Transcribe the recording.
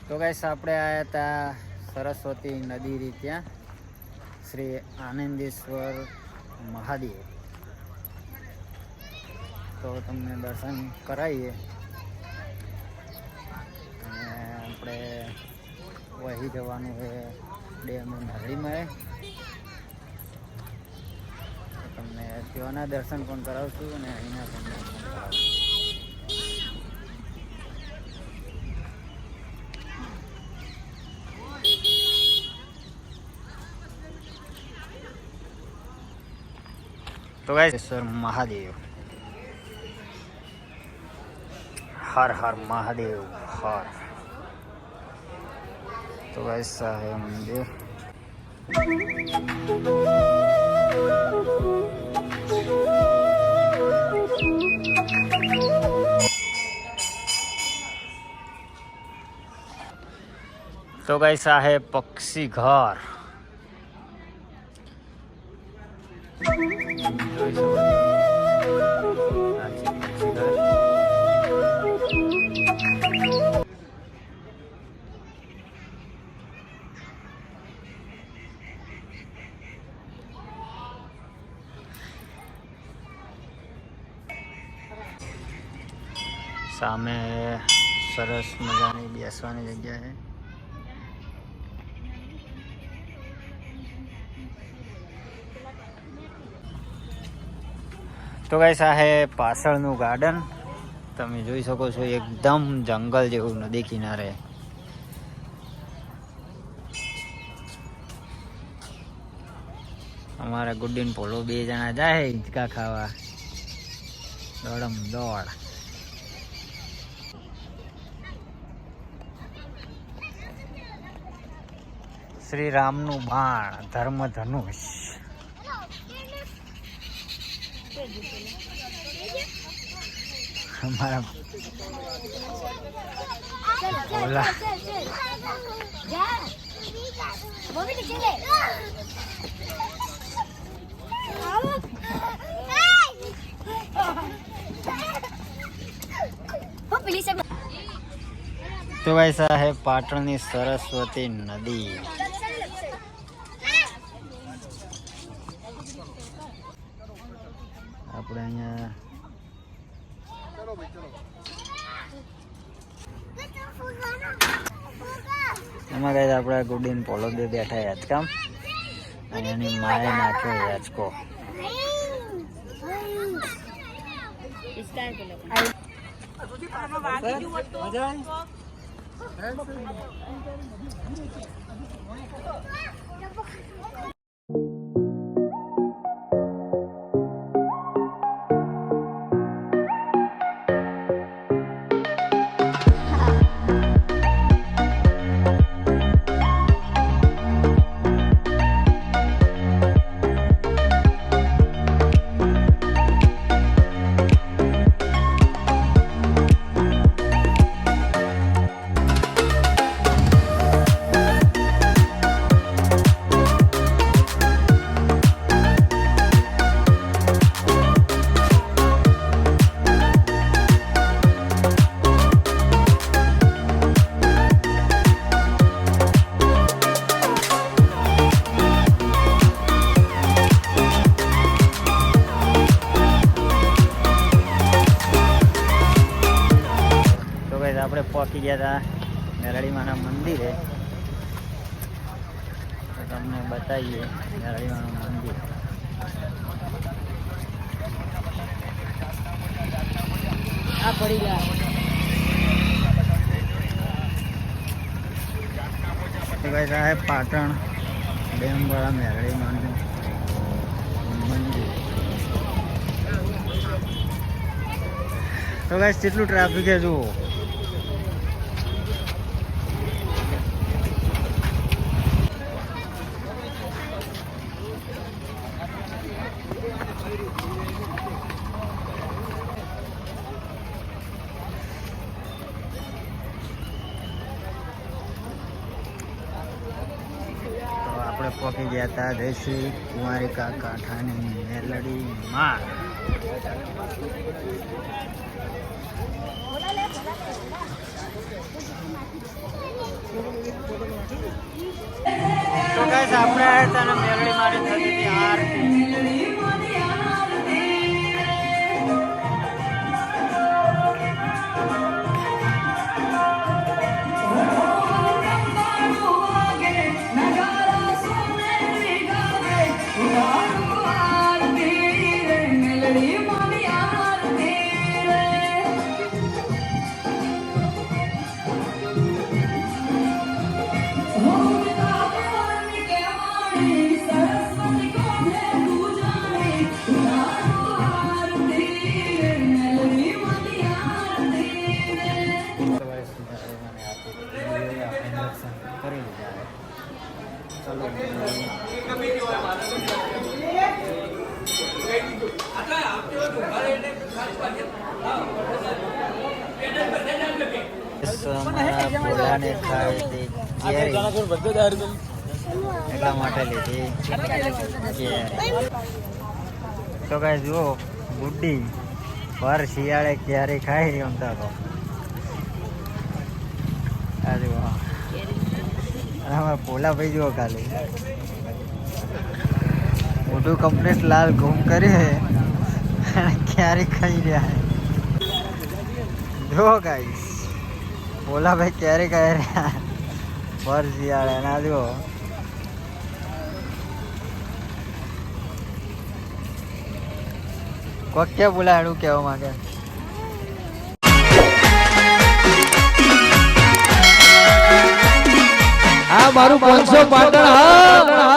તો ગાઈસ આપણે આવ્યા હતા સરસ્વતી નદી રી ત્યાં શ્રી આનંદેશ્વર મહાદેવ. તો તમને દર્શન કરાવીએ અને આપણે વહી જવાનું છે ડેમ નરળીમાં. તમને ત્યાંના દર્શન પણ કરાવશું અને અહીંના પણ દર્શન કરાવશું. तो गाइस महादेव, हर हर महादेव हर. तो ऐसा है मंदिर. तो कैसा है पक्षी घर. सामे सरस मजानी बेसवानी जग्या है. तो कैसा है पासळનું ગાર્ડન. તમે જોઈ શકો છો એકદમ જંગલ જેવું નદી કિનારે. અમારા ગુડ્ડીન પોલો બે જણા જાય હિંચકા ખાવા દોડમ દોડ. શ્રી રામનું બાણ ધર્મ ધનુષ. हमारा बोला तो ऐसा है पाटणनी सरस्वती नदी. આપણે અહીંયા એમાં કઈ આપણે ગુડીન પોલો બે બેઠા યાચકામ અને એની માએ નાખ્યો યાચકો. આપણે પહોંચી ગયા હતા નરળીમાના મંદિરે. તો તમને બતાવીએ નરળીમાનું મંદિર. આ પડી ગયા તો ગાઈસ આ પાટણ ડેમ વાળા નરળીમાનું મંદિર. તો ગાઈસ કેટલું ટ્રાફિક છે જુઓ. આપણે પહોંચી ગયા હતા જયશ્રી કુમારિકા કાંઠાની મેલડી માં. તો ગાઈસ આપણે આવ્યા હતા ને મેલડી મારી થતી હતી આરતી. કરી એટલા માટે લીધી. તો કાંઈ જુઓ ગુડ્ડી ભર શિયાળે ક્યારે ખાઈ રમતા તો આ જુઓ અમારા પોલાભાઈ જુઓ ખાલી મોટું કમ્પ્લીટ લાલ ઘૂમ કરી ક્યારે ખાઈ રહ્યા જુઓ ગાઈસ પોલાભાઈ ક્યારે ખાઈ રહ્યા ભર શિયાળે ના જુઓ કોક ક્યાં બોલાડું કહેવા માંગે. આ મારું 500 પાટણ હા.